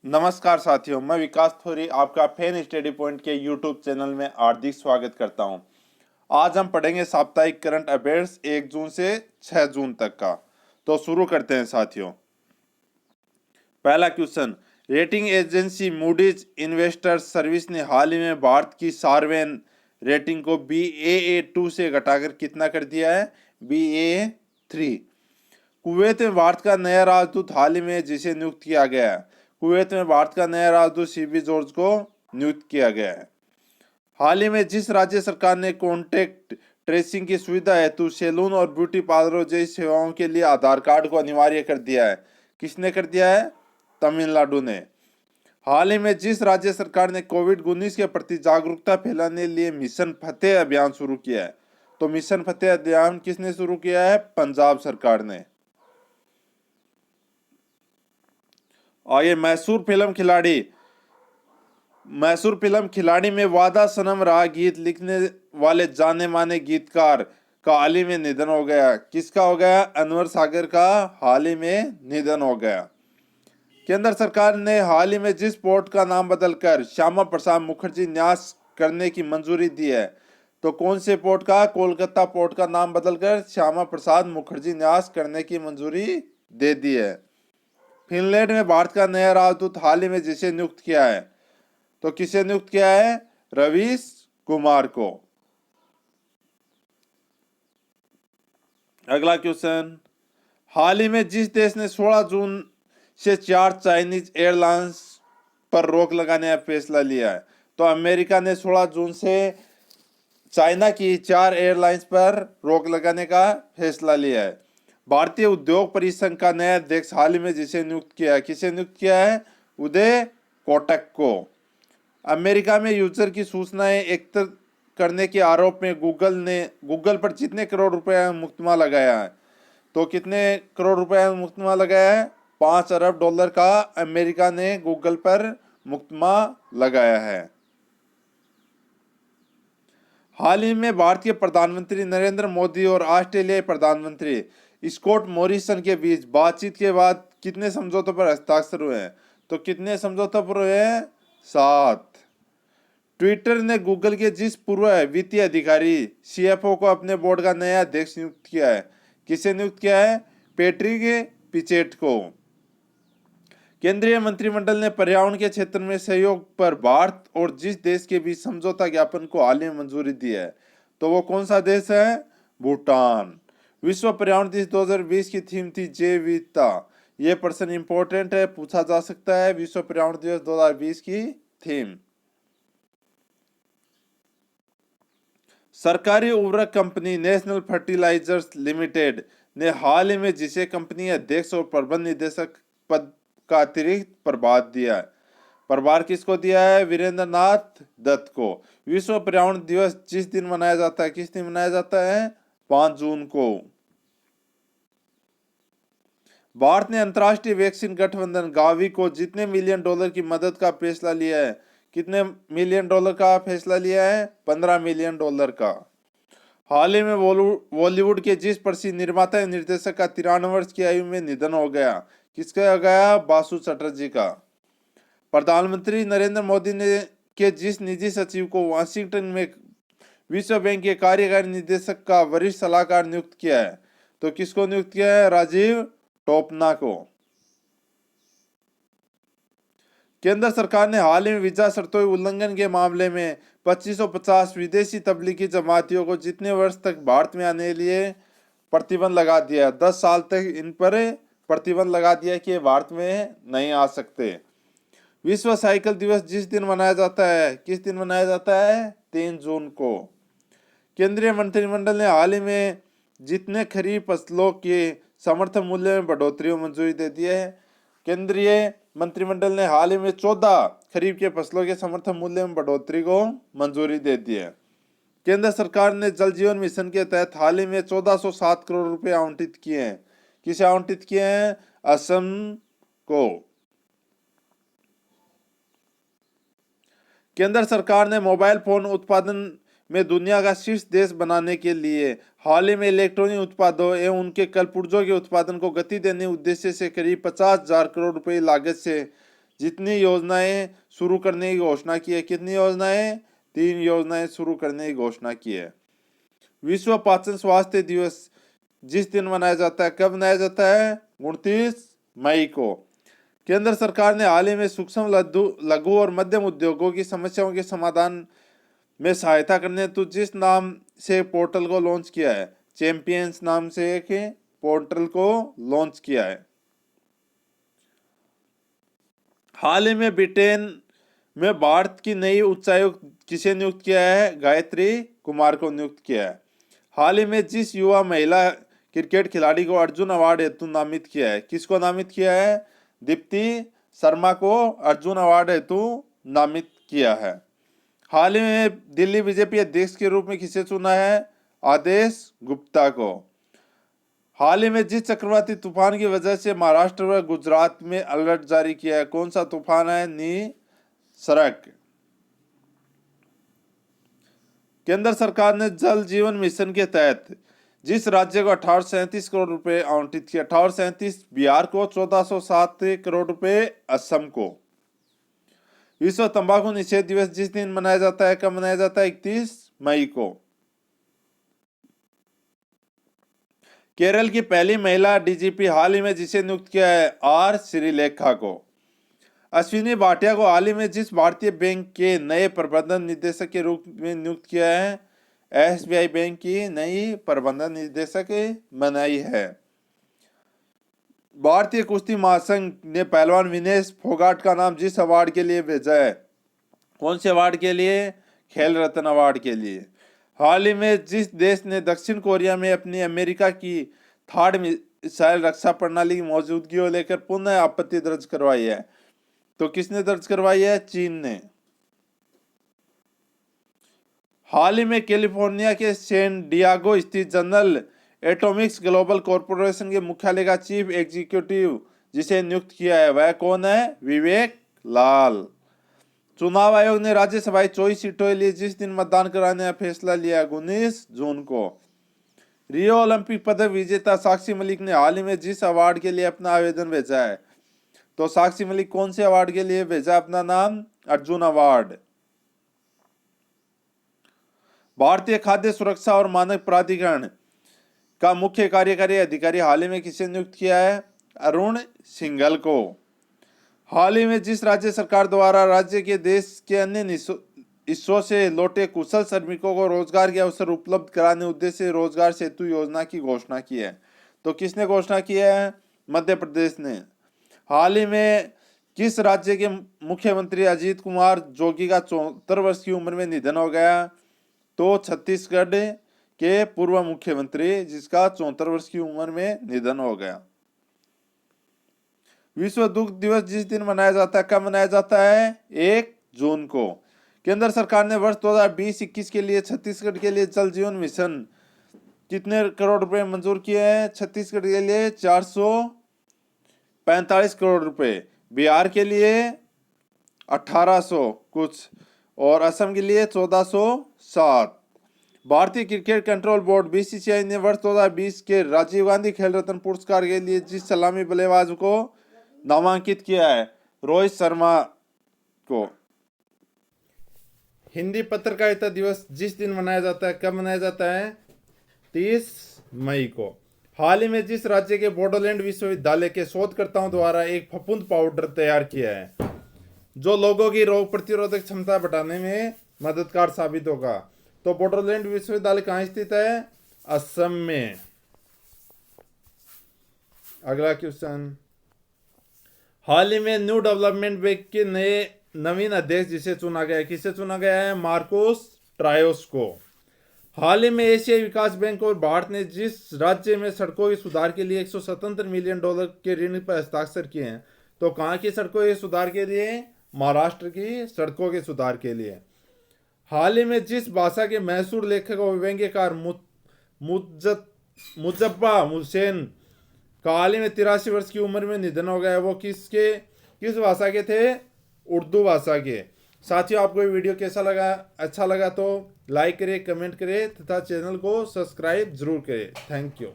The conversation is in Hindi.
नमस्कार साथियों, मैं विकास थोरी आपका फैन स्टडी पॉइंट के यूट्यूब चैनल में हार्दिक स्वागत करता हूं। आज हम पढ़ेंगे साप्ताहिक करंट अफेयर्स 1 जून से 6 जून तक का। तो शुरू करते हैं साथियों। पहला question, rating agency Moody's investors service ने हाल ही में भारत की सॉवरेन रेटिंग को Baa2 से घटाकर कितना कर दिया है? Baa3। कुवैत में भारत का नया राजदूत हाल ही में जिसे नियुक्त किया गया है। कुवैत में भारत का नया राजदूत सीबी जॉर्ज को नियुक्त किया गया है। हाल ही में जिस राज्य सरकार ने कॉन्टेक्ट ट्रेसिंग की सुविधा हेतु सैलून और ब्यूटी पार्लर जैसी सेवाओं के लिए आधार कार्ड को अनिवार्य कर दिया है, किसने कर दिया है? तमिलनाडु ने। हाल ही में जिस राज्य सरकार ने कोविड-19 के प्रति जागरूकता फैलाने के लिए मिशन फतेह अभियान शुरू किया है, तो मिशन फतेह अभियान किसने शुरू किया है? पंजाब सरकार ने। आगे मैसूर फिल्म खिलाड़ी में वादा सनम रहा गीत लिखने वाले जाने माने गीतकार का हाल ही में निधन हो गया। किसका हो गया? अनवर सागर का हाल ही में निधन हो गया। केंद्र सरकार ने हाल ही में जिस पोर्ट का नाम बदलकर श्यामा प्रसाद मुखर्जी न्यास करने की मंजूरी दी है, तो कौन से पोर्ट का? कोलकाता पोर्ट का नाम बदलकर श्यामा प्रसाद मुखर्जी न्यास करने की मंजूरी दे दी है। फिनलैंड में भारत का नया राजदूत हाल ही में जिसे नियुक्त किया है, तो किसे नियुक्त किया है? रवीश कुमार को। अगला क्वेश्चन, हाल ही में जिस देश ने 16 जून से 4 चाइनीज एयरलाइंस पर रोक लगाने का फैसला लिया है, तो अमेरिका ने 16 जून से चाइना की 4 एयरलाइंस पर रोक लगाने का फैसला लिया है। भारतीय उद्योग परिसंघ का नया अध्यक्ष हाल ही में जिसे नियुक्त किया है, किसे नियुक्त किया है? उदय कोटक को। अमेरिका में यूजर की सूचनाएं एकत्र करने के आरोप में गूगल पर कितने करोड़ रुपए का मुकदमा लगाया है, तो कितने करोड़ रुपए का मुकदमा लगाया है? 5 अरब डॉलर का अमेरिका ने गूगल पर मुकदमा लगाया है। हाल ही में भारत के प्रधानमंत्री नरेंद्र मोदी और ऑस्ट्रेलियाई प्रधानमंत्री स्कॉट मॉरिसन के बीच बातचीत के बाद कितने समझौतों पर हस्ताक्षर हुए हैं, तो कितने समझौतों पर हुए हैं? 7। ट्विटर ने गूगल के जिस पूर्व वित्तीय अधिकारी सीएफओ को अपने बोर्ड का नया अध्यक्ष नियुक्त किया है, किसे नियुक्त किया है? पैट्रिक पिचेट को। केंद्रीय मंत्रिमंडल ने पर्यावरण के क्षेत्र में सहयोग पर भारत और जिस देश के बीच समझौता ज्ञापन को हाल ही में मंजूरी दी है, तो वो कौन सा देश है? भूटान। विश्व पर्यावरण दिवस 2020 की थीम थी जैव विविधता। ये प्रश्न इंपॉर्टेंट है, पूछा जा सकता है। विश्व पर्यावरण दिवस 2020 की थीम। सरकारी उर्वरक कंपनी नेशनल फर्टिलाइजर्स लिमिटेड ने हाल ही में जिसे कंपनी अध्यक्ष और प्रबंध निदेशक पद का अतिरिक्त प्रभार दिया है, प्रभार किसको दिया है? वीरेंद्र नाथ दत्त को। विश्व पर्यावरण दिवस जिस दिन मनाया जाता है, किस दिन मनाया जाता है? 5 जून को। भारत ने अंतर्राष्ट्रीय वैक्सीन गठबंधन गावी को जितने मिलियन डॉलर की मदद का फैसला लिया है, कितने मिलियन डॉलर का फैसला लिया है? 15 मिलियन डॉलर का। हाल ही में बॉलीवुड के जिस प्रसिद्ध निर्माता निर्देशक का 93 वर्ष की आयु में निधन हो गया, किसका हो गया? बासु चटर्जी का। प्रधानमंत्री नरेंद्र मोदी ने के जिस निजी सचिव को वाशिंगटन में विश्व बैंक के कार्यकारी निदेशक का वरिष्ठ सलाहकार नियुक्त किया है, तो किसको नियुक्त किया है? राजीव टोपना को। केंद्र सरकार ने हाल ही में वीजा शर्तों के उल्लंघन के मामले में 2550 विदेशी तबलीगी जमातियों को जितने वर्ष तक भारत में आने के लिए प्रतिबंध लगा दिया, 10 साल तक इन पर प्रतिबंध लगा दिया कि भारत में नहीं आ सकते। विश्व साइकिल दिवस जिस दिन मनाया जाता है, किस दिन मनाया जाता है? 3 जून को। केंद्रीय मंत्रिमंडल ने हाल ही में जितने खरीफ फसलों के समर्थन मूल्य में बढ़ोतरी को मंजूरी दे दी है। केंद्रीय मंत्रिमंडल ने हाल ही में 14 खरीफ के फसलों के समर्थन मूल्य में बढ़ोतरी को मंजूरी दे दी है। केंद्र सरकार ने जल जीवन मिशन के तहत हाल ही में 1407 करोड़ रुपए आवंटित किए हैं। किसे आवंटित किए हैं? असम को। केंद्र सरकार ने मोबाइल फोन उत्पादन में दुनिया का शीर्ष देश बनाने के लिए हाल ही में इलेक्ट्रॉनिक उत्पादों एवं उनके कलपुर्जों के उत्पादन को गति देने उद्देश्य से करीब 50,000 करोड़ रुपए लागत से जितनी योजनाएं शुरू करने की घोषणा की है। कितनी योजनाएं? 3 योजनाएं शुरू करने की घोषणा की है। विश्व पाचन स्वास्थ्य दिवस जिस दिन मनाया जाता है, कब मनाया जाता है? 29 मई को। केंद्र सरकार ने हाल ही में सूक्ष्म लघु और मध्यम उद्योगों की समस्याओं के समाधान में सहायता करने हेतु जिस नाम से पोर्टल को लॉन्च किया है, चैंपियंस नाम से एक पोर्टल को लॉन्च किया है। हाल ही में ब्रिटेन में भारत की नई उच्चायुक्त किसे नियुक्त किया है? गायत्री कुमार को नियुक्त किया है। हाल ही में जिस युवा महिला क्रिकेट खिलाड़ी को अर्जुन अवार्ड हेतु नामित किया है, किसको नामित किया है? दीप्ति शर्मा को अर्जुन अवार्ड हेतु नामित किया है। हाल ही में दिल्ली बीजेपी अध्यक्ष के रूप में किसे चुना है? आदेश गुप्ता को। हाल ही में जिस चक्रवाती तूफान की वजह से महाराष्ट्र व गुजरात में अलर्ट जारी किया है, कौन सा तूफान है? निसर्ग। केंद्र सरकार ने जल जीवन मिशन के तहत जिस राज्य को 1837 करोड़ रुपए आवंटित किया, 1837 बिहार को, 1407 करोड़ रुपए असम को। विश्व तंबाकू निषेध दिवस जिस दिन मनाया जाता है, कब मनाया जाता है? 31 मई को। केरल की पहली महिला डीजीपी हाल ही में जिसे नियुक्त किया है? आर श्रीलेखा को। अश्विनी भाटिया को हाल ही में जिस भारतीय बैंक के नए प्रबंधन निदेशक के रूप में नियुक्त किया है, एसबीआई बैंक की नई प्रबंधन निदेशक बनाई है। भारतीय कुश्ती महासंघ ने पहलवान विनेश फोगाट का नाम जिस अवार्ड के लिए भेजा है, कौन से अवार्ड के लिए? खेल रत्न अवार्ड के लिए। हाल ही में जिस देश ने दक्षिण कोरिया में अपनी अमेरिका की थर्ड मिसाइल रक्षा प्रणाली की मौजूदगी को लेकर पुनः आपत्ति दर्ज करवाई है, तो किसने दर्ज करवाई है? चीन ने। हाल ही में कैलिफोर्निया के सैन डियागो स्थित जनरल एटॉमिक्स ग्लोबल कॉरपोरेशन के मुख्यालय का चीफ एग्जीक्यूटिव जिसे नियुक्त किया है, वह कौन है? विवेक लाल। चुनाव आयोग ने राज्यसभा 24 सीटों के लिए जिस दिन मतदान कराने का फैसला लिया, 19 जून को। रियो ओलंपिक पदक विजेता साक्षी मलिक ने हाल ही में जिस अवार्ड के लिए अपना आवेदन भेजा है, तो साक्षी मलिक कौन से अवार्ड के लिए भेजा अपना नाम? अर्जुन अवार्ड। भारतीय खाद्य सुरक्षा और मानक प्राधिकरण का मुख्य कार्यकारी अधिकारी हाल ही में किसे नियुक्त किया है? अरुण सिंघल को। हाल ही में जिस राज्य सरकार द्वारा राज्य के देश के अन्य हिस्सों से लौटे कुशल श्रमिकों को रोजगार के अवसर उपलब्ध कराने उद्देश्य से रोजगार सेतु योजना की घोषणा की है, तो किसने घोषणा की है? मध्य प्रदेश ने। हाल ही में किस राज्य के मुख्यमंत्री अजीत कुमार जोगी का 74 वर्ष की उम्र में निधन हो गया, तो छत्तीसगढ़ के पूर्व मुख्यमंत्री जिसका 74 वर्ष की उम्र में निधन हो गया। विश्व दुग्ध दिवस जिस दिन मनाया जाता है, कब मनाया जाता है? 1 जून को। केंद्र सरकार ने वर्ष 2020-21 के लिए छत्तीसगढ़ के लिए जल जीवन मिशन कितने करोड़ रुपए मंजूर किए हैं? छत्तीसगढ़ के लिए 445 करोड़ रुपए, बिहार के लिए 1800 कुछ और असम के लिए 1407। भारतीय क्रिकेट कंट्रोल बोर्ड बीसीसीआई ने वर्ष 2020 के राजीव गांधी खेल रत्न पुरस्कार के लिए जिस सलामी बल्लेबाज को नामांकित किया है, रोहित शर्मा को। हिंदी पत्रकारिता दिवस जिस दिन मनाया जाता है, कब मनाया जाता है? 30 मई को। हाल ही में जिस राज्य के बोडोलैंड विश्वविद्यालय के शोधकर्ताओं द्वारा एक फफूंद पाउडर तैयार किया है जो लोगों की रोग प्रतिरोधक क्षमता बढ़ाने में मददगार साबित होगा, तो बोडोलैंड विश्वविद्यालय कहाँ स्थित है? असम में। अगला क्वेश्चन, हाल ही में न्यू डेवलपमेंट बैंक के नवीन अध्यक्ष जिसे चुना गया है, किसे चुना गया है? मार्कोस ट्रायोस को। हाल ही में एशियाई विकास बैंक और भारत ने जिस राज्य में सड़कों के सुधार के लिए $177 मिलियन के ऋण पर हस्ताक्षर किए हैं, तो कहाँ की सड़कों के सुधार के लिए? महाराष्ट्र की सड़कों के सुधार के लिए। हाल ही में जिस भाषा के मशहूर लेखक और व्यंग्यकार मुजफ्फा हुसैन का हाल ही में 83 वर्ष की उम्र में निधन हो गया, वो किस भाषा के थे? उर्दू भाषा के। साथियों, आपको ये वीडियो कैसा लगा? अच्छा लगा तो लाइक करें, कमेंट करें तथा चैनल को सब्सक्राइब जरूर करें। Thank you.